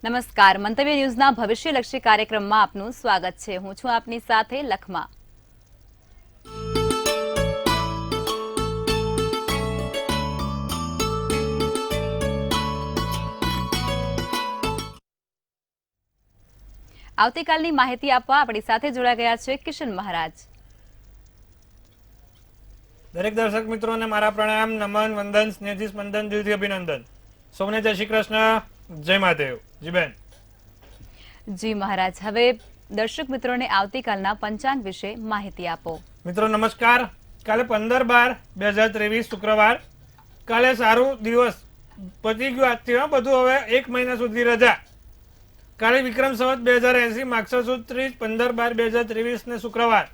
નમસ્કાર, મંતવ્ય ન્યૂઝના ભવિષ્યલક્ષી કાર્યક્રમમાં આપનું સ્વાગત છે. હું છું આપની સાથે લખમા. આવતીકાલની માહિતી આપવા આપણી સાથે જોડાઈ ગયા છે કિશન મહારાજ. દરેક દર્શક મિત્રોને મારા પ્રણામ, નમન, વંદન, સ્નેહથી સ્પંદન, દિલથી અભિનંદન. સૌને જય શ્રી કૃષ્ણ, જય મહાદેવ. જી બેન. જી મહારાજ, હવે દર્શક મિત્રોને આવતીકાલના પંચાંગ વિશે માહિતી આપો. મિત્રો નમસ્કાર. કાલે 15/12/2023 શુક્રવાર. કાલે સારું દિવસ પતી ગયું. આજથી બધું હવે 1 મહિના સુધી રજા. કાલે વિક્રમ સંવત 2080, માગસર સુદ 30, 15/12/2023 ને શુક્રવાર.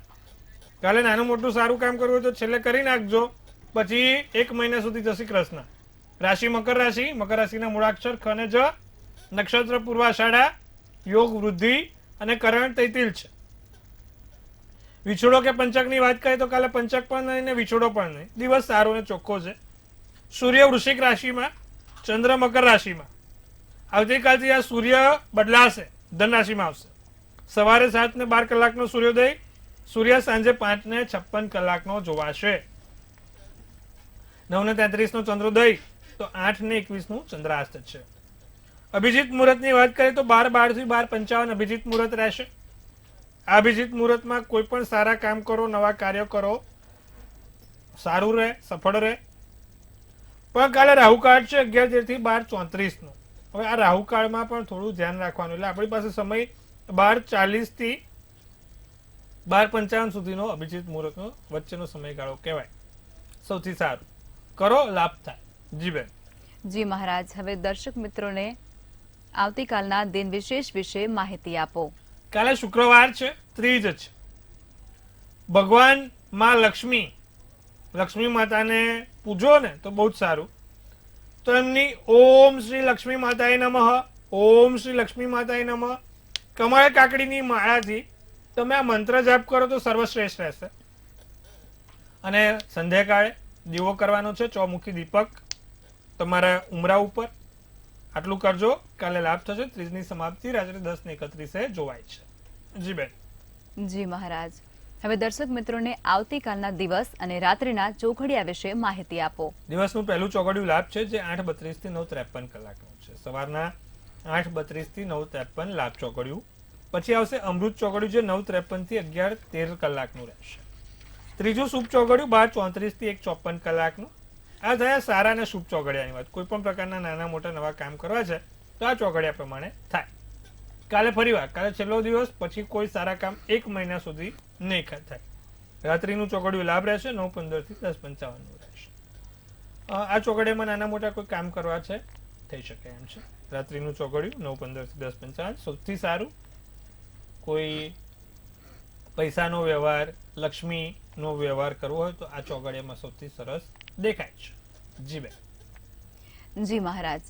કાલે નાનું મોટું સારું કામ કરવું હોય તો છેલ્લે કરી નાખજો, પછી 1 મહિના સુધી જશે કૃષ્ણ. રાશિ મકર રાશિ. મકર રાશિના મૂળાક્ષર ખ અને જ. નક્ષત્ર પૂર્વાષાઢા. યોગ વૃદ્ધિ અને કરણ તૈતિલ છે. વિછોડો કે પંચકની વાત કરીએ તો કાલે પંચક પણ નહીં ને વિછોડો પણ નહીં. દિવસ સારો અને ચોખ્ખો છે. સૂર્ય વૃશ્ચિક રાશિમાં, ચંદ્ર મકર રાશિમાં. આવતીકાલથી આ સૂર્ય બદલાશે, ધન રાશિમાં આવશે. સવારે 7:12 સૂર્યોદય, સૂર્ય સાંજે 5:56 જોવાશે. 9:33 ચંદ્રોદય, તો 8:21 ચંદ્રાસ્ત છે. અભિજીત મુહૂર્તની વાત કરીએ તો 12:12 થી 12:55 અભિજીત મુહૂર્ત રહેશે. આ અભિજીત મુહૂર્તમાં કોઈ પણ સારા કામ કરો, નવા કાર્યો કરો, સારું રહે, સફળ રહે. પણ કાલે રાહુકાળ છે 11:13 થી 12:34. હવે આ રાહુકાળમાં પણ થોડું ધ્યાન રાખવાનું. એટલે આપણી પાસે સમય 12:40 થી 12:55 સુધીનો અભિજીત મુહૂર્તનો વચ્ચેનો સમયગાળો કહેવાય. સૌથી સારું કરો, લાભ થાય. જી બેન. જી મહારાજ, હવે દર્શક મિત્રોને આવતીકાલના દિન વિશેષ વિશે માહિતી આપો. કાલે શુક્રવાર છે, ત્રીજ છે. ભગવાન માં લક્ષ્મી માતાને પૂજો ને તો બહુ જ સારું. તો એમની ઓમ શ્રી લક્ષ્મી માતાએ નમઃ, ઓમ શ્રી લક્ષ્મી માતાએ નમઃ કમળ કાકડીની માળાથી તમે આ મંત્ર જાપ કરો તો સર્વશ્રેષ્ઠ રહેશે. અને સંધ્યાકાળે દીવો કરવાનો છે, ચોમુખી દીપક તમારા ઉમરા ઉપર. આટલું કરજો, કાલે લાભ થશે. ત્રીજની સમાપ્તિ રાત્રે 10:31 જોવાય છે. જી બેન. જી મહારાજ, હવે દર્શક મિત્રોને આવતીકાલના દિવસ અને રાત્રિના ચોઘડિયા વિશે માહિતી આપો. દિવસનું પહેલું ચોઘડિયું લાભ છે, જે 8:32 થી 9:53 છે. સવારના 8:32 થી 9:53 લાભ ચોઘડિયું. પછી આવશે અમૃત ચોઘડિયું, જે 9:53 થી 11:13 રહેશે. ત્રીજું શુભ ચોઘડિયું 12:34 થી 1:54. આ થયા સારા અને શુભ ચોઘડિયાની વાત. કોઈ પણ પ્રકારના નાના મોટા નવા કામ કરવા છે તો આ ચોઘડિયા પ્રમાણે થાય. કાલે ફરીવાર, કાલે છેલ્લો દિવસ, પછી કોઈ સારા કામ 1 મહિના સુધી નહીં થાય. રાત્રિનું ચોઘડિયું લાભ રહેશે, 9:15 થી 10:55 રહેશે. આ ચોઘડિયામાં નાના મોટા કોઈ કામ કરવા છે થઈ શકે એમ છે. રાત્રિનું ચોઘડિયું 9:15 થી 10:55 સૌથી સારું. કોઈ પૈસાનો વ્યવહાર, લક્ષ્મીનો વ્યવહાર કરવો હોય તો આ ચોઘડિયામાં સૌથી સરસ દેખાય છે. જી બેન. જી મહારાજ,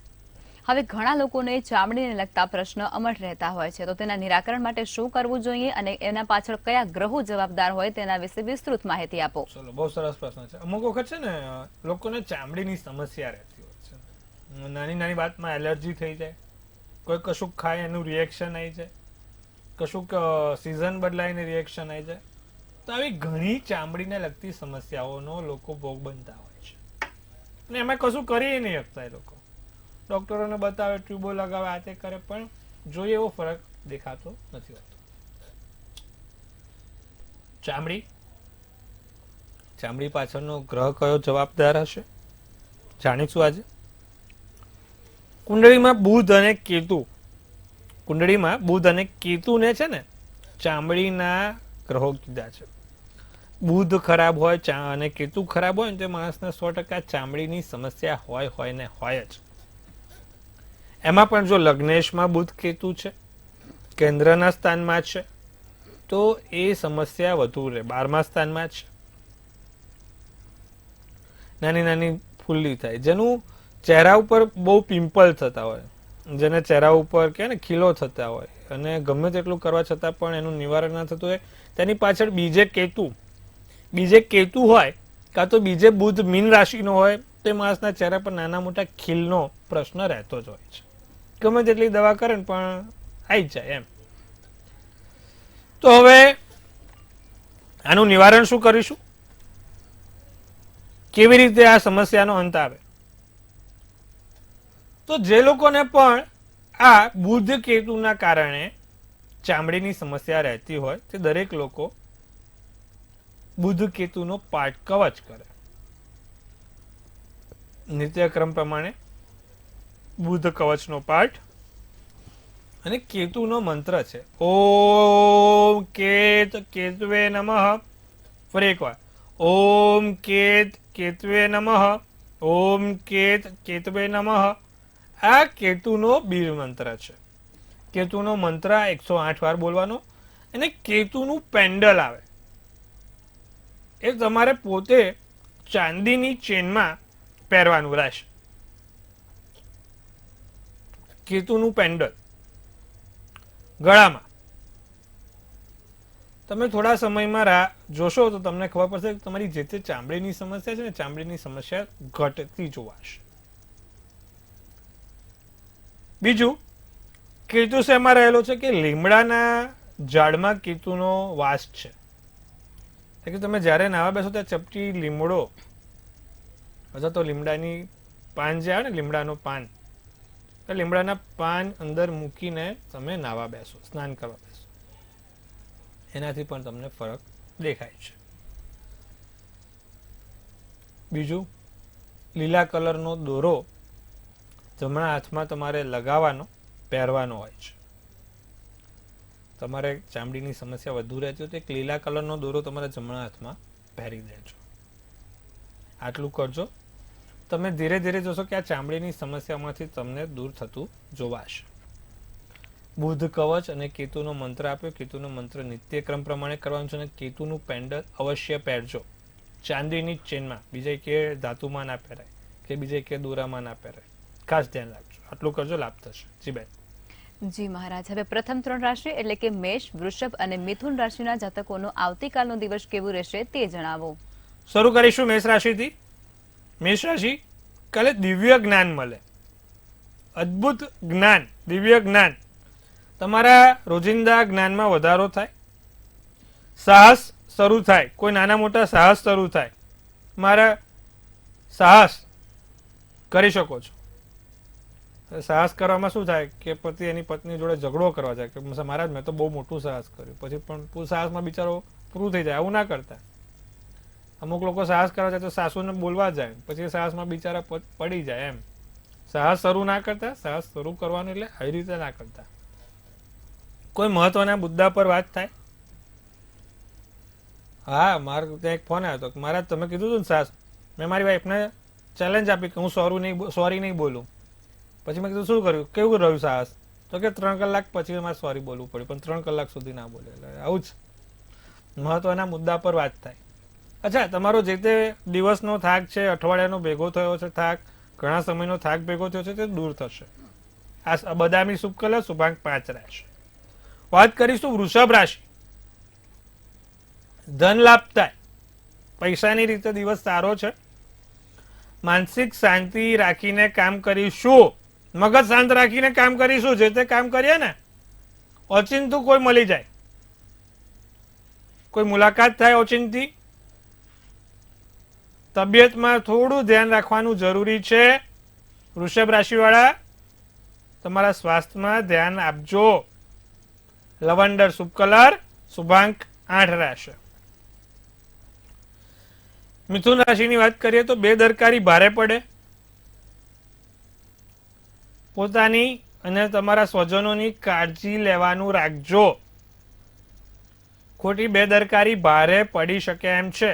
હવે ઘણા લોકોને ચામડીને લગતા પ્રશ્ન અમર રહેતા હોય છે, તો તેના નિરાકરણ માટે શું કરવું જોઈએ અને એના પાછળ કયા ગ્રહો જવાબદાર હોય તેના વિશે વિસ્તૃત માહિતી આપો. ચલો, બહુ સરસ પ્રશ્ન છે. અમુક વખત છે ને લોકોને ચામડીની સમસ્યા રહેતી હોય છે. નાની નાની વાતમાં એલર્જી થઈ જાય, કોઈ કશુંક ખાય એનું રિએક્શન આવી જાય, કશુંક સિઝન બદલાઈને રિએક્શન આવી જાય. તો આવી ઘણી ચામડીને લગતી સમસ્યાઓનો લોકો ભોગ બનતા હોય છે. અને એમાં કશું કરી નહીં શકતા એ લોકો. ડોક્ટરોને બતાવે, ટ્યુબો લગાવે, આ તે કરે, પણ જોઈએ એવો ફરક દેખાતો નથી હોતો. ચામડી પાછળનો ગ્રહ કયો જવાબદાર હશે જાણીશું આજે. કુંડળીમાં બુધ અને કેતુ. કુંડળીમાં બુધ અને કેતુને છે ને ચામડીના ગ્રહો કીધા છે. બુધ ખરાબ હોય અને કેતુ ખરાબ હોય ને તો માણસને 100% ચામડીની સમસ્યા હોય ને હોય જ. એમાં પણ જો લગ્નેશમાં બુધ કેતુ છે, કેન્દ્રના સ્થાનમાં છે, તો એ સમસ્યા વધુ રહે. 12મા સ્થાનમાં છે, નાની નાની ફૂલ્લી થાય, જેનું ચહેરા ઉપર બહુ પિમ્પલ થતા હોય, જેને ચહેરા ઉપર કે ને ખીલો થતા હોય, અને ગમે તેટલું કરવા છતાં પણ એનું નિવારણ ના થતું હોય, તેની પાછળ બીજે કેતુ હોય કાં તો બીજે બુધ મીન રાશિનો હોય, તે માણસના ચહેરા પર નાના મોટા ખીલનો પ્રશ્ન રહેતો જ હોય છે. ગમે તેટલી દવા કરે ને પણ આવી જ જાય એમ. તો હવે આનું નિવારણ શું કરીશું, કેવી રીતે આ સમસ્યાનો અંત આવે? તો જે લોકોને પણ આ બુધ કેતુના કારણે ચામડીની સમસ્યા રહેતી હોય તે દરેક લોકો બુધ કેતુનો પાઠ કવચ કરે. નિત્યક્રમ પ્રમાણે બુધ કવચનો પાઠ અને કેતુનો મંત્ર છે ઓમ કેતવે નમઃ. ફરી એકવાર ઓમ કેતવે નમઃ, ઓમ કેતવે નમઃ. આ કેતુનો બીજ મંત્ર છે. કેતુનો મંત્ર 108 વાર બોલવાનો અને કેતુનું પેન્ડલ આવે એ તમારે પોતે ચાંદીની ચેનમાં પહેરવાનું રહેશે. કેતુનું પેન્ડલ ગળામાં. તમે થોડા સમયમાં જોશો તો તમને ખબર પડશે કે તમારી જે તે ચામડીની સમસ્યા છે ને ચામડીની સમસ્યા ઘટતી જોવાશે. બીજું, કેતુ શેમાં રહેલો છે કે લીમડાના ઝાડમાં કેતુનો વાસ છે. એટલે કે તમે જ્યારે નાવા બેસો ત્યાં ચપટી લીમડો અથવા તો લીમડાની પાન જે આવે ને લીમડાનું પાન, લીમડાના પાન અંદર મૂકીને તમે નાવા બેસો, સ્નાન કરવા બેસો, એનાથી પણ તમને ફરક દેખાય છે. બીજું, લીલા કલરનો દોરો જમણા હાથમાં તમારે લગાવવાનો, પહેરવાનો હોય છે. તમારે ચામડીની સમસ્યા વધુ રહેતી હોય તો એક લીલા કલરનો દોરો તમારા જમણા હાથમાં પહેરી દેજો. આટલું કરજો, તમે ધીરે ધીરે જોશો કે આ ચામડીની સમસ્યામાંથી તમને દૂર થતું જોવાશે. બુધ કવચ અને કેતુનો મંત્ર આપ્યો. કેતુનો મંત્ર નિત્યક્રમ પ્રમાણે કરવાનું છે અને કેતુનું પેન્ડલ અવશ્ય પહેરજો ચાંદીની જ ચેનમાં. બીજે કે ધાતુમાં ના પહેરાય કે બીજે કે દોરામાં ના પહેરાય. ખાસ ધ્યાન રાખજો. આટલું કરજો, લાભ થશે. જી બેન. જી મહારાજ, હવે પ્રથમ 3 રાશિ એટલે કે મેષ, વૃષભ અને મિથુન રાશિના જાતકોનો આવતીકાલનો દિવસ કેવું રહેશે તે જણાવો. શરૂ કરીશું મેષ રાશિથી. મેષ રાશિ, કાલે દિવ્ય જ્ઞાન મળે, અદ્ભુત જ્ઞાન, દિવ્ય જ્ઞાન. તમારા રોજિંદા જ્ઞાનમાં વધારો થાય, સાહસ શરૂ થાય, કોઈ નાના મોટા સાહસ શરૂ થાય. મારા સાહસ કરી શકો છો. સાહસ કરવામાં શું થાય કે પતિ એની પત્ની જોડે ઝઘડો કરવા જાય કે મહારાજ મેં તો બહુ મોટું સાહસ કર્યું, પછી પણ સાહસમાં બિચારો પૂરું થઈ જાય. આવું ના કરતા. અમુક લોકો સાહસ કરવા જાય તો સાસુને બોલવા જાય, પછી સાહસમાં બિચારા પડી જાય. એમ સાહસ શરૂ ના કરતા. સાહસ શરૂ કરવાનું એટલે આવી રીતે ના કરતા. કોઈ મહત્વના મુદ્દા પર વાત થાય. હા, મારે ત્યાં એક ફોન આવ્યો હતો, મહારાજ તમે કીધું હતું ને સાહસ, મેં મારી વાઈફને ચેલેન્જ આપી કે હું સોરી નહીં બોલું. પછી મેં કીધું શું કર્યું, કેવું રહ્યું સાહસ? તો કે 3 કલાક પછી મારે સોરી બોલવું પડ્યું, પણ 3 કલાક સુધી ના બોલે. એટલે આવું જ મહત્વના મુદ્દા પર વાત થાય. અચ્છા, તમારો જે તે દિવસનો થાક છે, અઠવાડિયાનો ભેગો થયો છે થાક, ઘણા સમયનો થાક ભેગો થયો છે, તે દૂર થશે. આ બદામી શુભ કલર, શુભાંક 5 રહેશે. વાત કરીશું વૃષભ રાશિ. ધન લાભ થાય, પૈસાની રીતે દિવસ સારો છે. માનસિક શાંતિ રાખીને કામ કરીશું, મગજ શાંત રાખીને કામ કરીશું. જે તે કામ કરીએ ને ઓચિંતું કોઈ મળી જાય, કોઈ મુલાકાત થાય ઓચિંતી. તબિયતમાં થોડું ધ્યાન રાખવાનું જરૂરી છે. વૃષભ રાશિવાળા, તમારા સ્વાસ્થ્યમાં ધ્યાન આપજો. લવંડર શુભ કલર, શુભાંક 8 રહેશે. મિથુન રાશિની વાત કરીએ તો બેદરકારી ભારે પડે. પોતાની અને તમારા સ્વજનોની કાળજી લેવાનું રાખજો. ખોટી બેદરકારી ભારે પડી શકે એમ છે.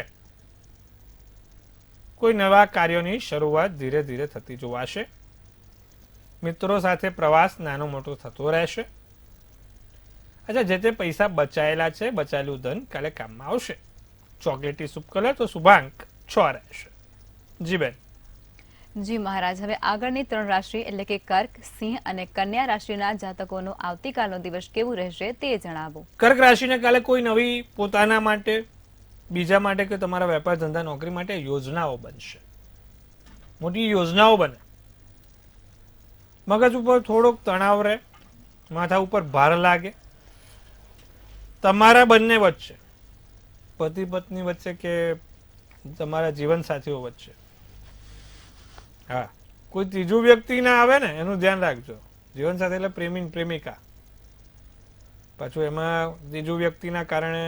કોઈ નવા કાર્યોની શરૂઆત ધીરે ધીરે થતી જોવાશે. મિત્રો સાથે પ્રવાસ નાનો મોટો થતો રહેશે. અચ્છા, જે તે પૈસા બચાયેલા છે, બચાયેલું ધન કાલે કામમાં આવશે. ચોકલેટી શુભ કલર તો શુભાંક 6 રહેશે. જી બેન. જી મહારાજ, હવે આગળની 3 રાશિ એટલે કે કર્ક, સિંહ અને કન્યા રાશિના જાતકોનો આવતીકાલનો દિવસ કેવું રહેશે તે જણાવો. કર્ક રાશિને કાલે કોઈ નવી પોતાના માટે, બીજા માટે કે તમારા વેપાર ધંધા નોકરી માટે યોજનાઓ બનશે. મોટી યોજનાઓ બને. મગજ ઉપર થોડોક તણાવ રહે, માથા ઉપર ભાર લાગે. તમારા બંને વચ્ચે, પતિ પત્ની વચ્ચે કે તમારા જીવન સાથીઓ વચ્ચે, હા, કોઈ ત્રીજું વ્યક્તિ ના આવે ને એનું ધ્યાન રાખજો. જીવન સાથે એટલે પ્રેમી પ્રેમિકા, પાછું એમાં ત્રીજું વ્યક્તિના કારણે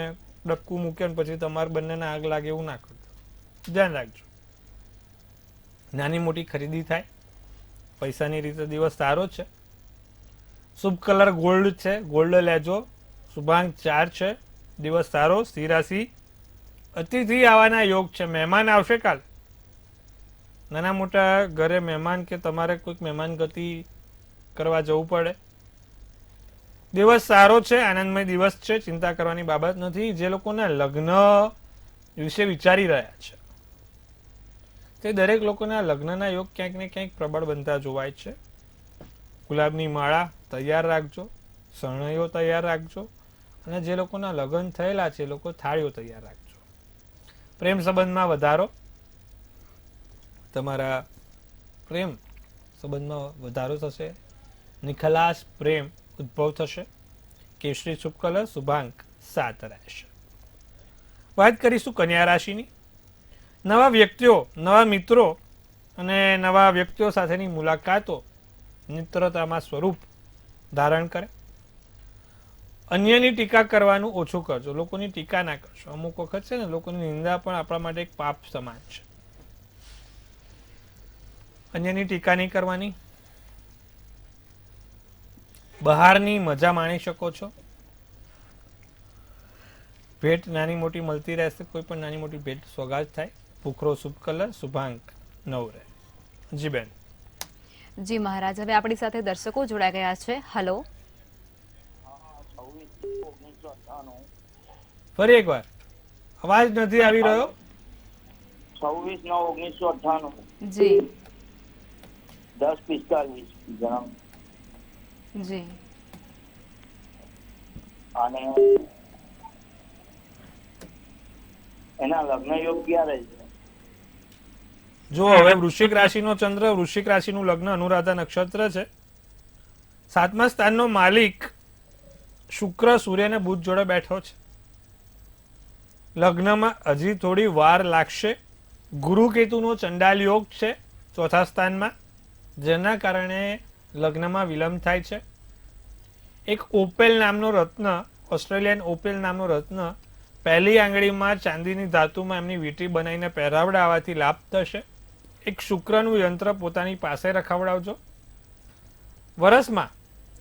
ડક્કું મૂકે ને પછી તમારે બંનેને આગ લાગે એવું ના કરજો. ધ્યાન રાખજો. નાની મોટી ખરીદી થાય. પૈસાની રીતે દિવસ સારો છે. શુભ કલર ગોલ્ડ છે, ગોલ્ડ લેજો. શુભાંક 4 છે, દિવસ સારો. સિંહ રાશિ, અતિથિ આવવાના યોગ છે, મહેમાન આવશે કાલ. નાના મોટા ઘરે મહેમાન કે તમારે કોઈક મહેમાન ગતિ કરવા જવું પડે. દિવસ સારો છે, આનંદમય દિવસ છે, ચિંતા કરવાની બાબત નથી. જે લોકોના લગ્ન વિશે વિચારી રહ્યા છે તે દરેક લોકોના લગ્નના યોગ ક્યાંક ને ક્યાંક પ્રબળ બનતા જોવાય છે. ગુલાબની માળા તૈયાર રાખજો, શરણાઈઓ તૈયાર રાખજો, અને જે લોકોના લગ્ન થયેલા છે એ લોકો થાળીઓ તૈયાર રાખજો. પ્રેમ સંબંધમાં વધારો, તમારા પ્રેમ સંબંધમાં વધારો થશે. નિખલાસ પ્રેમ ઉદ્ભવ થશે. કેસરી શુભ કલર શુભાંક 7 રહેશે. વાત કરીશું કન્યા રાશિની. નવા વ્યક્તિઓ, નવા મિત્રો અને નવા વ્યક્તિઓ સાથેની મુલાકાતો મિત્રતામાં સ્વરૂપ ધારણ કરે. અન્યની ટીકા કરવાનું ઓછું કરજો. લોકોની ટીકા ના કરશો. અમુક વખત છે ને લોકોની નિંદા પણ આપણા માટે એક પાપ સમાન છે. અન્યની ટીકા નહીં કરવાની. બહારની મજા માણી શકો છો. ભેટ નાની મોટી મળતી રહેશે. કોઈ પણ નાની મોટી ભેટ સોગાદ થાય. ભૂખરો શુભ કલર શુભાંક 9 રહે. જી બેન. જી મહારાજ, હવે આપણી સાથે દર્શકો જોડાઈ ગયા છે. હલો, ફરી એકવાર અવાજ નથી આવી રહ્યો. 26/9/1998 જી 10:45 જન્મ. જી અને એના લગ્ન યોગ ક્યારે છે? જો હવે વૃશ્ચિક રાશિનો ચંદ્ર, વૃશ્ચિક રાશિનું લગ્ન અનુરાધા નક્ષત્ર છે. 7મા સ્થાનનો માલિક શુક્ર સૂર્ય અને બુધ જોડે બેઠો છે. લગ્નમાં હજી થોડી વાર લાગશે. ગુરુ કેતુનો ચંડાલ યોગ છે 4થા સ્થાનમાં, જેના કારણે લગ્નમાં વિલંબ થાય છે. એક ઓપેલ નામનો રત્ન, ઓસ્ટ્રેલિયન ઓપેલ નામનો રત્ન પહેલી આંગળીમાં ચાંદીની ધાતુમાં એમની વીંટી બનાવીને પહેરાવડાવવાથી લાભ થશે. એક શુક્રનું યંત્ર પોતાની પાસે રખાવડાવજો. વર્ષમાં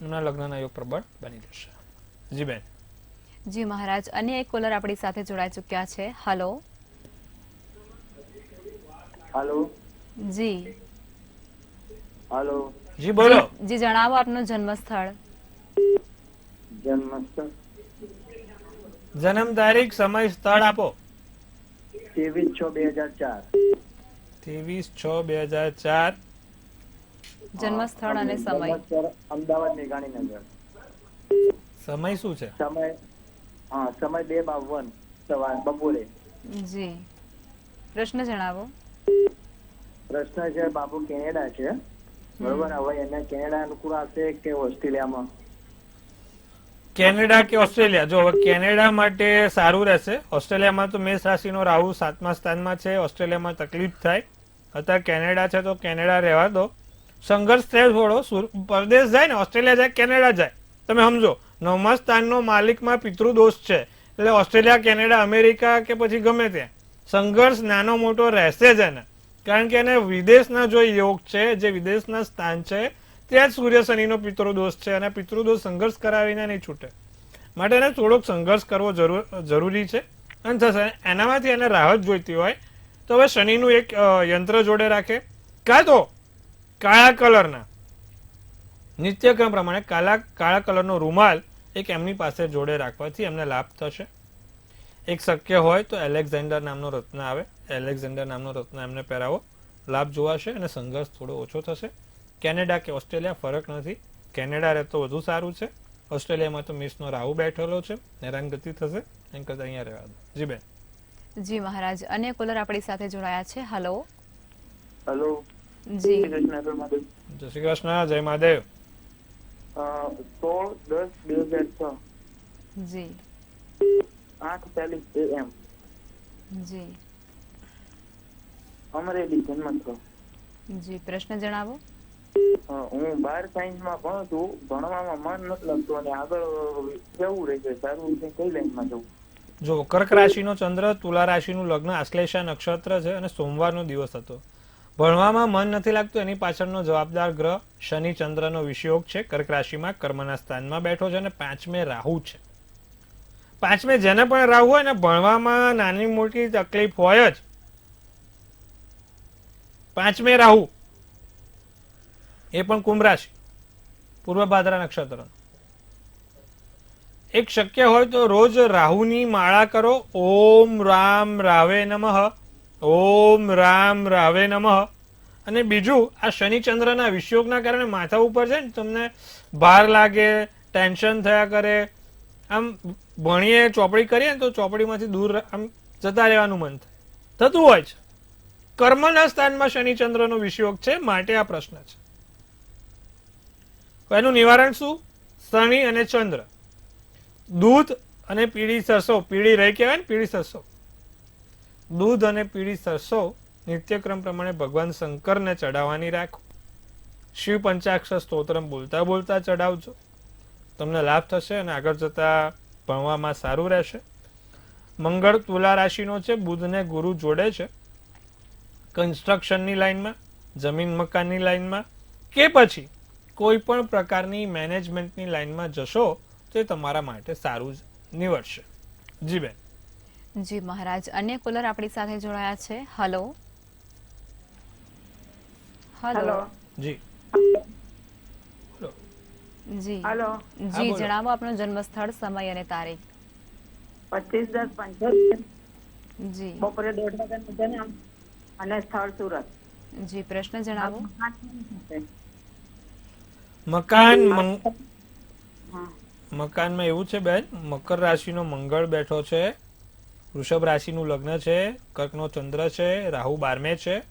એમના લગ્નના યોગ પ્રબળ બની જશે. જી બેન. જી મહારાજ, અન્ય એક કોલર આપણી સાથે જોડાઈ ચૂક્યા છે. હલો, હાલો જી હાલો. જી બોલો. જી જણાવો આપનું જન્મ સ્થળ. જન્મસ્થળ જન્મ તારીખ, સમય, સ્થળ આપો. 23/6/2004 23/6/2004. જન્મ સ્થળ અને સમય. જન્મસ્થળ અમદાવાદ મેઘાણીનગર. સમય શું છે? સમય 2:52 સવાર બપોરે. જી, પ્રશ્ન જણાવો. પ્રશ્ન છે, બાબુ કેનેડા છે બરોબર. હવે એને કેનેડા અનુકૂળ આવશે કે ઓસ્ટ્રેલિયામાં? કેનેડા કે ઓસ્ટ્રેલિયા? જો હવે કેનેડા માટે સારું રહેશે. ઓસ્ટ્રેલિયામાં તો મેષ રાશિનો રાહુ 7મા સ્થાનમાં છે. ઓસ્ટ્રેલિયામાં તકલીફ થાય. અત્યારે કેનેડા છે તો કેનેડા રહેવા દો. સંઘર્ષ થાય થોડો. પરદેશ જાય ને, ઓસ્ટ્રેલિયા જાય, કેનેડા જાય, તમે સમજો 9મા સ્થાનનો માલિકમાં પિતૃદોષ છે. એટલે ઓસ્ટ્રેલિયા, કેનેડા, અમેરિકા કે પછી ગમે ત્યાં સંઘર્ષ નાનો મોટો રહેશે જ એને. કારણ કે એને વિદેશના જો યોગ છે, જે વિદેશના સ્થાન છે, ત્યાં જ સૂર્ય શનિનો પિતૃદોષ છે અને પિતૃદોષ સંઘર્ષ કરાવીને નહીં છૂટે. માટે એને થોડોક સંઘર્ષ કરવો જરૂરી છે અને થશે. એનામાંથી એને રાહત જોઈતી હોય તો હવે શનિનું એક યંત્ર જોડે રાખે, કાં તો કાળા કલરના નિત્યક્રમ પ્રમાણે કાળા કલરનો રૂમાલ એક એમની પાસે જોડે રાખવાથી એમને લાભ થશે. એક શક્ય હોય તો એલેક્ઝાન્ડર નામનો રત્ન આવે, એલેક્ઝાન્ડર નામનો રત્ન એમને પહેરાવો, લાભ જોવાશે અને સંઘર્ષ થોડો ઓછો થશે. કેનેડા કે ઓસ્ટ્રેલિયા ફરક નથી. કેનેડા રહેતો વધુ સારું છે. ઓસ્ટ્રેલિયામાં તો મેષનો રાહુ બેઠેલો છે, હેરાનગતિ થશે. એમ કરતા અહીંયા રહેવા દો. જી બેન. જી મહારાજ, અન્ય કોલર આપણી સાથે જોડાયા છે. Hello, hello. જી જય શ્રી કૃષ્ણ. જય મહાદેવ. 16/10/2006 જી 8:40 AM જી અમરેલી જન્મ થયો. જી પ્રશ્ન જણાવો. હું 12 સાયન્સમાં ભણું છું. ભણવામાં મન નથી લાગતું અને આગળ કેવું રહેશે, સારું છે, કઈ લાઈનમાં જવું? જો કર્ક રાશિનો ચંદ્ર, તુલા રાશિનું લગ્ન, આશ્લેષા નક્ષત્ર છે અને સોમવારનો દિવસ હતો. ભણવામાં મન નથી લાગતું, એની પાછળનો જવાબદાર ગ્રહ શનિ ચંદ્રનો વિષયોગ છે. કર્ક રાશિમાં કર્મના સ્થાનમાં બેઠો છે અને 5મે રાહુ છે. 5મે જેને પણ રાહુ હોય ને ભણવામાં નાની મોટી તકલીફ હોય જ. 5મે રાહુ, એ પણ કુંભ રાશિ, પૂર્વ ભાદ્રા નક્ષત્ર. એક શક્ય હોય તો રોજ રાહુની માળા કરો. ઓમ રામ રાવે નમઃ, ઓમ રામ રાવે નમઃ. અને બીજું, આ શનિ ચંદ્રના વિષયોગના કારણે માથા ઉપર છે ને તમને ભાર લાગે, ટેન્શન થયા કરે. આમ ભણીએ ચોપડી કરીએ ને તો ચોપડીમાંથી દૂર આમ જતા રહેવાનું મન થાય, થતું હોય છે. કર્મના સ્થાનમાં શનિ ચંદ્રનો વિષયોગ છે, માટે આ પ્રશ્ન છે. એનું નિવારણ શું? શનિ અને ચંદ્ર, દૂધ અને પીળી સરસો, પીળી રહી કહેવાય ને, પીળી સરસો, દૂધ અને પીળી સરસો નિત્યક્રમ પ્રમાણે ભગવાન શંકરને ચડાવવાની રાખો. શિવ પંચાક્ષર સ્તોત્રમ બોલતા બોલતા ચડાવજો, તમને લાભ થશે અને આગળ જતા ભણવામાં સારું રહેશે. મંગળ તુલા રાશિનો છે, બુધને ગુરુ જોડે છે. કન્સ્ટ્રક્શનની લાઈનમાં, જમીન મકાનની લાઈનમાં કે પછી કોઈ પણ પ્રકારની મેનેજમેન્ટની લાઈનમાં જશો તો એ તમારા માટે સારું જ નીવડશે. જી બેન. જી મહારાજ, અન્ય કોલર આપણી સાથે જોડાયા છે. હલો હલો જી જી હેલો. જી જણાવો આપનો જન્મ સ્થળ, સમય અને તારીખ. 25/10/75 જી બપોરે 1:30 વાગ્યાનું જન્મ અને સ્થળ સુરત. જી પ્રશ્ન જણાવો. મકાનમાં એવું છે બેન, મકર રાશિનો મંગળ બેઠો છે, વૃષભ રાશિનું લગ્ન છે, કર્કનો ચંદ્ર છે, રાહુ 12મે છે.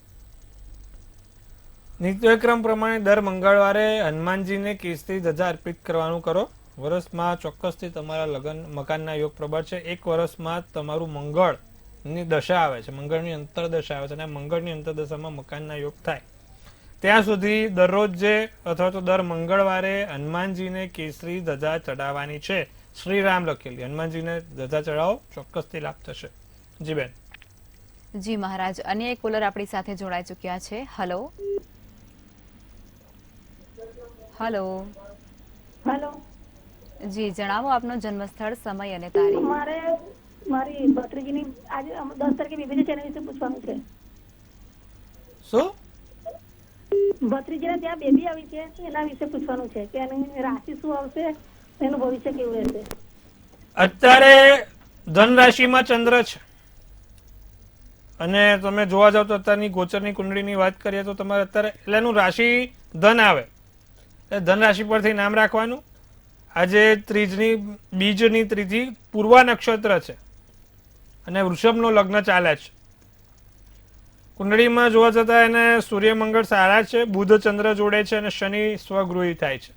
નિત્યક્રમ પ્રમાણે દર મંગળવારે હનુમાનજીને કેસરી ધજા અર્પિત કરવાનું કરો. વર્ષમાં ચોક્કસથી તમારા લગ્ન મકાનના યોગ પ્રબળ છે. એક વર્ષમાં તમારું મંગળની દશા આવે છે, મંગળની અંતરદશા આવે છે, અને મંગળની અંતરદશામાં મકાનના યોગ થાય. ત્યાં સુધી દરરોજ જે અથવા તો દર મંગળવારે હનુમાનજીને કેસરી ધજા ચડાવવાની છે. શ્રીરામ લખેલી હનુમાનજીને ધજા ચડાવો, ચોક્કસથી લાભ થશે. જી બેન. જી મહારાજ, અન્ય એક કોલર આપણી સાથે જોડાઈ ચુક્યા છે. Hello hello hello. જી જણાવો આપનો જન્મ સ્થળ, સમય અને તારીખ. મારે મારી ભત્રીજીની આજે 10 તારીખે બેબી છે, એના વિશે પૂછવાનું છે. શું? ભત્રીજીને ત્યાં બેબી આવી છે, એના વિશે પૂછવાનું છે કે એની રાશિ શું આવશે, એનું ભવિષ્ય કેવું રહેશે. અત્યારે ધન રાશિમાં ચંદ્ર છે અને તમે જોવા જાવ તો અત્યારની ગોચરની કુંડળીની વાત કરીએ તો તમારે અત્યારે એટલે એનું રાશિ ધન આવે, એટલે ધન રાશિ પરથી નામ રાખવાનું. આજે બીજની ત્રીજી પૂર્વા નક્ષત્ર છે અને વૃષભનો લગ્ન ચાલે છે. કુંડળીમાં જોવા જતા એને સૂર્ય મંગળ સારા છે, બુધ ચંદ્ર જોડે છે અને શનિ સ્વગૃહી થાય છે.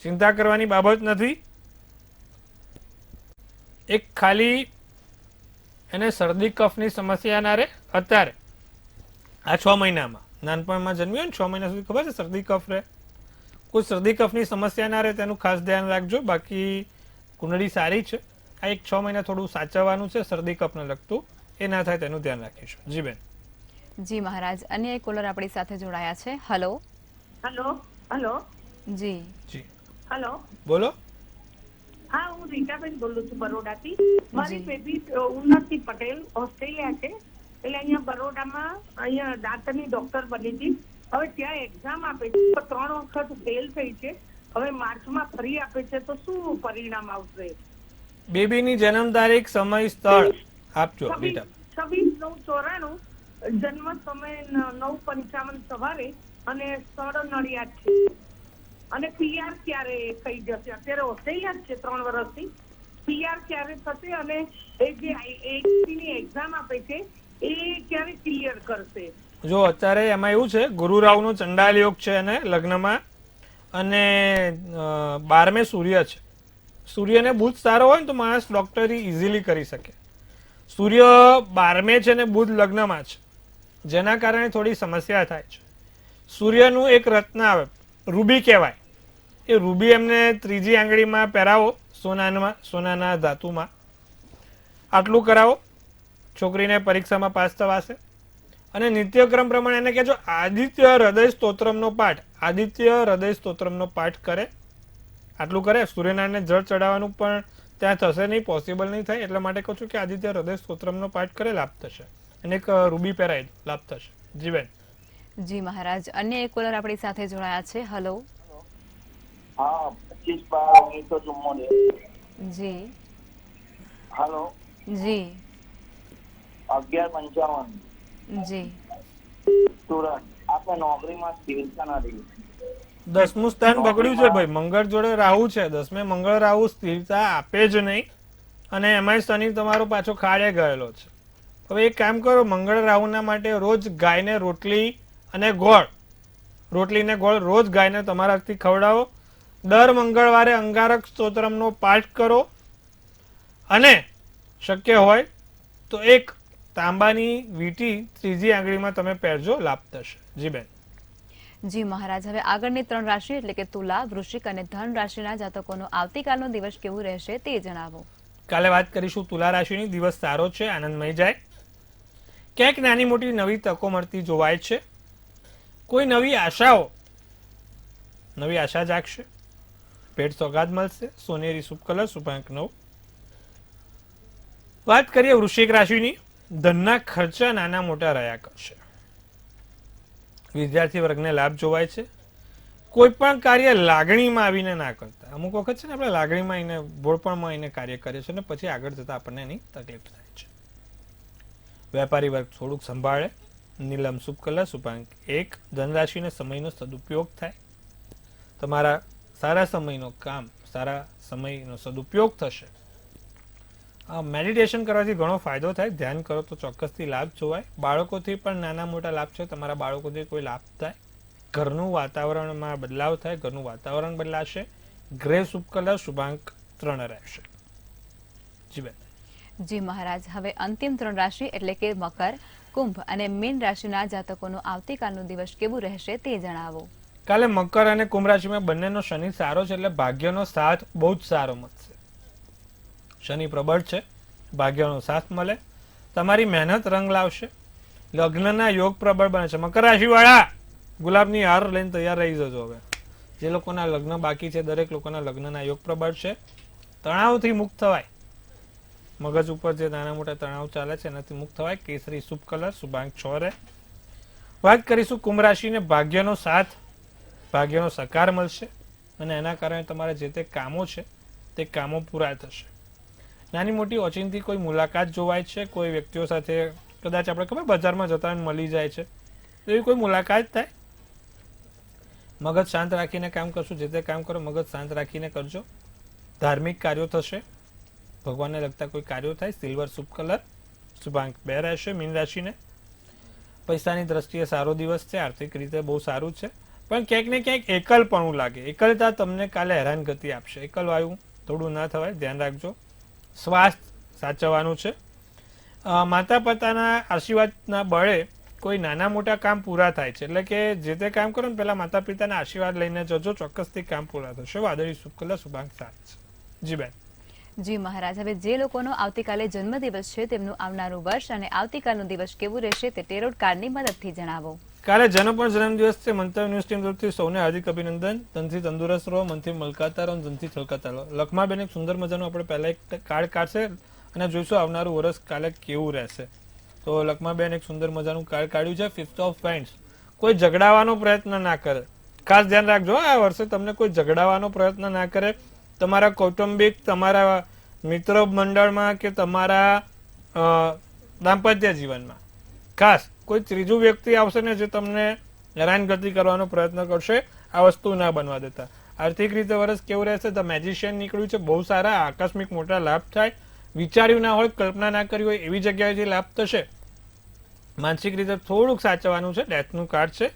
ચિંતા કરવાની બાબત નથી. એક ખાલી એને શરદી કફની સમસ્યા ના રહે. અત્યારે આ 6 મહિનામાં, નાનપણમાં જન્મ્યો ને 6 મહિના સુધી ખબર છે શરદી કફ રહે, કોઈ શરદી કફની સમસ્યા ના રહે તેનું ખાસ ધ્યાન રાખજો. બાકી કુંડળી સારી છે. આ એક 6 મહિના થોડું સાચવવાનું છે શરદી કફને લગતું, એ ના થાય તેનું ધ્યાન રાખીશું. જી બેન. જી મહારાજ, અન્ય એક કોલર આપણી સાથે જોડાયા છે. Hello hello. હેલો. જી જી હેલો. બોલો. હા, હું રીટાબેન બોલું છું બરોડાથી. મારી જી. બેબી ઉન્નતિ પટેલ ઓસ્ટ્રેલિયા છે, એટલે અહીંયા બરોડામાં અહીંયા દાંતની ડોક્ટર બની હતી. હવે ત્યાં એક્ઝામ આપે છે, 3 વખત ફેલ થઈ છે. હવે માર્ચમાં ફરી આપે છે, તો શું પરિણામ આવશે? બેબીની જન્મ તારીખ, સમય, સ્થળ આપજો. 26/9/94, જન્મ સમય 9:55 સવારે અને સ્થળ નડિયાદ છે. અને પીઆર ક્યારે થઈ જશે? અત્યારે ઓસ્ટ્રેલિયા જ છે 3 વર્ષથી. પીઆર ક્યારે થશે અને એ જે એસટી ની એક્ઝામ આપે છે એ ક્યારે ક્લિયર કરશે? જો અત્યારે એમાં એવું છે, ગુરુ રાહુનો ચંડાલ યોગ છે અને લગ્નમાં, અને 12મે સૂર્ય છે. સૂર્યને બુધ સારો હોય ને તો માણસ ડોક્ટરી ઇઝીલી કરી શકે. સૂર્ય 12મે છે ને બુધ લગ્નમાં છે, જેના કારણે થોડી સમસ્યા થાય છે. સૂર્યનું એક રત્ન આવે, રૂબી કહેવાય. એ રૂબી એમને 3જી આંગળીમાં પહેરાવો, સોનાના ધાતુમાં. આટલું કરાવો, છોકરીને પરીક્ષામાં પાસ થવાશે. અને નિત્યક્રમ પ્રમાણે એને કહેજો આદિત્ય હૃદય સ્તોત્રમનો પાઠ, આદિત્ય હૃદય સ્તોત્રમનો પાઠ કરે. આટલું કરે. સૂર્યનારાયણને જળ ચડાવવાનું પણ ત્યાં થશે નહીં, પોસિબલ નહીં થાય. એટલા માટે કહું છું કે આદિત્ય હૃદય સ્તોત્રમનો પાઠ કરે, લાભ થશે. અને એક રૂબી પહેરાય, લાભ થશે. જી બેન. જી મહારાજ, અન્ય એક કોલર આપણી સાથે જોડાયા છે. હલો. હા, 25/12/1974. જી. હાલો. જી. 11:55. જી. તુરંત આપણે નોકરીમાં સ્થિરતા નથી. 10મું સ્થાન બગડ્યું છે ભાઈ. મંગળ જોડે રાહુ છે. 10મે મંગળ રાહુ સ્થિરતા આપે જ નહીં, અને એમાંય શનિ તમારો પાછો ખાડે ગયેલો છે. હવે એક કામ કરો, મંગળ રાહુના માટે રોજ ગાયને રોટલી અને ગોળ, રોટલી ને ગોળ રોજ ગાયને તમારાથી ખવડાવો. દર મંગળવારે અંગારક સ્તોત્રમનો પાઠ કરો, અને શક્ય હોય તો એક તાંબાની વીંટી 3જી આંગળીમાં તમે પહેરજો, લાભ થશે. જી બેન. જી મહારાજ, હવે આગળની 3 રાશિ એટલે કે તુલા, વૃશ્ચિક અને ધન રાશિના જાતકોનો આવતીકાલનો દિવસ કેવું રહેશે તે જણાવો. કાલે વાત કરીશું તુલા રાશિની. દિવસ સારો છે, આનંદમય જાય. ક્યાંક નાની મોટી નવી તકો મળતી જોવાય છે. કોઈ નવી આશા જાગશે. ભેટ સોગાદ મળશે. સોનેરી શુભ કલર, શુભાંક 9. વાત કરીએ વૃશ્ચિક રાશિની. ધનના ખર્ચા નાના મોટા રહ્યા કરશે. વિદ્યાર્થી વર્ગને લાભ જોવાય છે. કોઈ પણ કાર્ય લાગણીમાં આવીને ના કરતા. અમુક વખત છે ને આપણે લાગણીમાં આવીને, ભોળપણમાં આવીને કાર્ય કરીએ છીએ, ને પછી આગળ જતા આપણને એની તકલીફ થાય છે. વેપારી વર્ગ થોડુંક સંભાળે. નીલમ શુભ કલર, શુભાંક 1. ધનરાશિને સમયનો સદુપયોગ થાય. તમારા સારા સમયનો સદુપયોગ થશે. મેડિટેશન કરવાથી ઘણો ફાયદો થાય. ધ્યાન કરો તો ચોક્કસથી લાભ જોવાય. બાળકોથી પણ નાના મોટા લાભ છે. તમારા બાળકોથી કોઈ લાભ થાય. ઘરનું વાતાવરણમાં બદલાવ થાય. ઘરનું વાતાવરણ બદલાશે. ગ્રે શુભ કલર, શુભાંક 3 રહેશે. જી બેન. જી મહારાજ, હવે અંતિમ 3 રાશિ એટલે કે મકર, કુંભ અને મીન રાશિના જાતકોનો આવતીકાલનો દિવસ કેવું રહેશે તે જણાવો. કાલે મકર અને કુંભ રાશિમાં બંનેનો શનિ સારો છે, એટલે ભાગ્યનો સાથ બહુ જ સારો મળશે. શનિ પ્રબળ છે, ભાગ્યનો સાથ મળે. તમારી મહેનત રંગ લાવશે. લગ્નના યોગ પ્રબળ બને છે. મકર રાશિ વાળા ગુલાબની હાર લઈને તૈયાર રહી જજો. હવે જે લોકોના લગ્ન બાકી છે, દરેક લોકોના લગ્નના યોગ પ્રબળ છે. તણાવથી મુક્ત થવાય. મગજ ઉપર જે નાના મોટા તણાવ ચાલે છે એનાથી મુક્ત થવાય. કેસરી શુભ કલર, શુભાંક 6. વાત કરીશું કુંભ રાશિને. ભાગ્યનો સાથ, ભાગ્યનો સકાર મળશે, અને એના કારણે તમારા જે તે કામો છે તે કામો પૂરા થશે. નાની મોટી ઓચિંતી કોઈ મુલાકાત જોવાય છે. કોઈ વ્યક્તિઓ સાથે કદાચ આપણે ખબર બજારમાં જતા મળી જાય છે, એવી કોઈ મુલાકાત થાય. મગજ શાંત રાખીને કામ કરશું. જે તે કામ કરો મગજ શાંત રાખીને કરજો. ધાર્મિક કાર્યો થશે. ભગવાનને લગતા કોઈ કાર્યો થાય. સિલ્વર શુભ કલર, શુભાંક 2 રહેશે. મીન રાશિને પૈસાની દ્રષ્ટિએ સારો દિવસ છે. આર્થિક રીતે બહુ સારું છે, પણ ક્યાંક ને ક્યાંક એકલપણું લાગે. એકલતા તમને કાલે હેરાનગતિ આપશે. એકલવાયું થોડું ના થવાય, ધ્યાન રાખજો. સ્વાસ્થ્ય સાચવવાનું છે. માતા પિતાના આશીર્વાદના બળે કોઈ નાના મોટા કામ પૂરા થાય છે. એટલે કે જે તે કામ કરો ને પહેલા માતા પિતાના આશીર્વાદ લઈને જજો, ચોક્કસથી કામ પૂરા થશે. વાદળી શુભ કલર, શુભાંક 7 છે. જી બેન. જી મહારાજ, હવે જે લોકોનો આવતીકાલે જન્મદિવસ છે તેમનું આવનારું વર્ષ અને આવતીકાલનો દિવસ કેવું રહેશે તે ટેરોટ કાર્ડની મદદથી જણાવો. કાલે જેનો પણ જન્મદિવસ છે, મંતવ્ય ન્યૂઝ ટીમ તરફથી સૌને હાર્દિક અભિનંદન. ધનથી તંદુરસ્ત રહો, મનથી મલકાતા રહો, ધનથી છલકાતા રહો. લખમાબેન એક સુંદર મજાનું આપણે પહેલા એક કાર્ડ કાઢશે અને જોઈશું આવનારું વર્ષ કાલે કેવું રહેશે. તો લખમાબેન એક સુંદર મજાનું કાર્ડ કાઢ્યું છે. 5 ઓફ ફ્રેન્ડ્સ. કોઈ ઝઘડાવાનો પ્રયત્ન ના કરે. ખાસ ધ્યાન રાખજો, આ વર્ષે તમને કોઈ ઝઘડાવાનો પ્રયત્ન ના કરે. તમારા કૌટુંબિક, તમારા મિત્ર મંડળમાં કે તમારા દાંપત્ય જીવનમાં ખાસ કોઈ ત્રીજું વ્યક્તિ આવશે ને જે તમને હેરાનગતિ કરવાનો પ્રયત્ન કરશે. આ વસ્તુ ના બનવા દેતા. આર્થિક રીતે વર્ષ કેવું રહેશે? ધ મેજિશિયન નીકળ્યું છે. બહુ સારા આકસ્મિક મોટા લાભ થાય. વિચાર્યું ના હોય, કલ્પના ના કરી હોય એવી જગ્યાએથી લાભ થશે. માનસિક રીતે થોડુંક સાચવવાનું છે. ડેથનું કાર્ડ છે.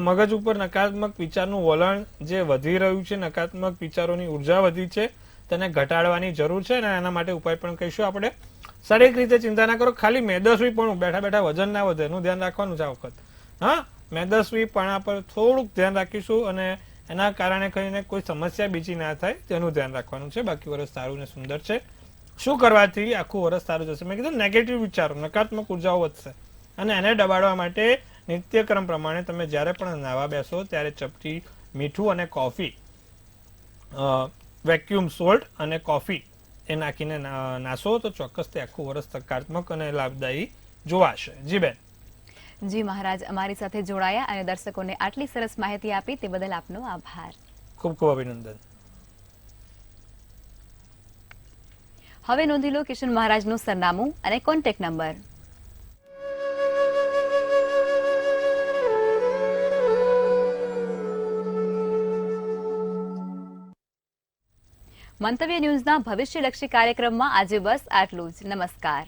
મગજ ઉપર નકારાત્મક વિચારનું વલણ જે વધી રહ્યું છે, નકારાત્મક વિચારોની ઉર્જા વધી છે, તેને ઘટાડવાની જરૂર છે અને એના માટે ઉપાય પણ કહીશું આપણે. શારીરિક રીતે ચિંતા ના કરો, ખાલી મેદસ્વી પણ બેઠા બેઠા વજન ના વધે એનું ધ્યાન રાખવાનું છે આ વખત. હા, મેદસ્વીપણા પર થોડુંક ધ્યાન રાખીશું અને એના કારણે કરીને કોઈ સમસ્યા બીજી ના થાય તેનું ધ્યાન રાખવાનું છે. બાકી વર્ષ સારું ને સુંદર છે. શું કરવાથી આખું વર્ષ સારું જશે? મેં કીધું નેગેટિવ વિચારો, નકારાત્મક ઉર્જાઓ વધશે અને એને દબાડવા માટે નિત્યક્રમ પ્રમાણે તમે જ્યારે પણ નાવા બેસો ત્યારે ચપટી મીઠું અને કોફી, વેક્યુમ સોલ્ટ અને કોફી એ નાખીને નાસો તો ચોક્કસથી આખું વર્ષ સકારાત્મક અને લાભદાયી જોવાશે. જી બેન. જી મહારાજ, અમારી સાથે જોડાયા અને દર્શકોને આટલી સરસ માહિતી આપી તે બદલ આપનો આભાર. ખૂબ ખૂબ અભિનંદન. હવે નોંધી લો કિશન મહારાજનું સરનામું અને કોન્ટેક્ટ નંબર. મંતવ્ય ન્યૂઝના ભવિષ્યલક્ષી કાર્યક્રમમાં આજે બસ આટલું જ. નમસ્કાર.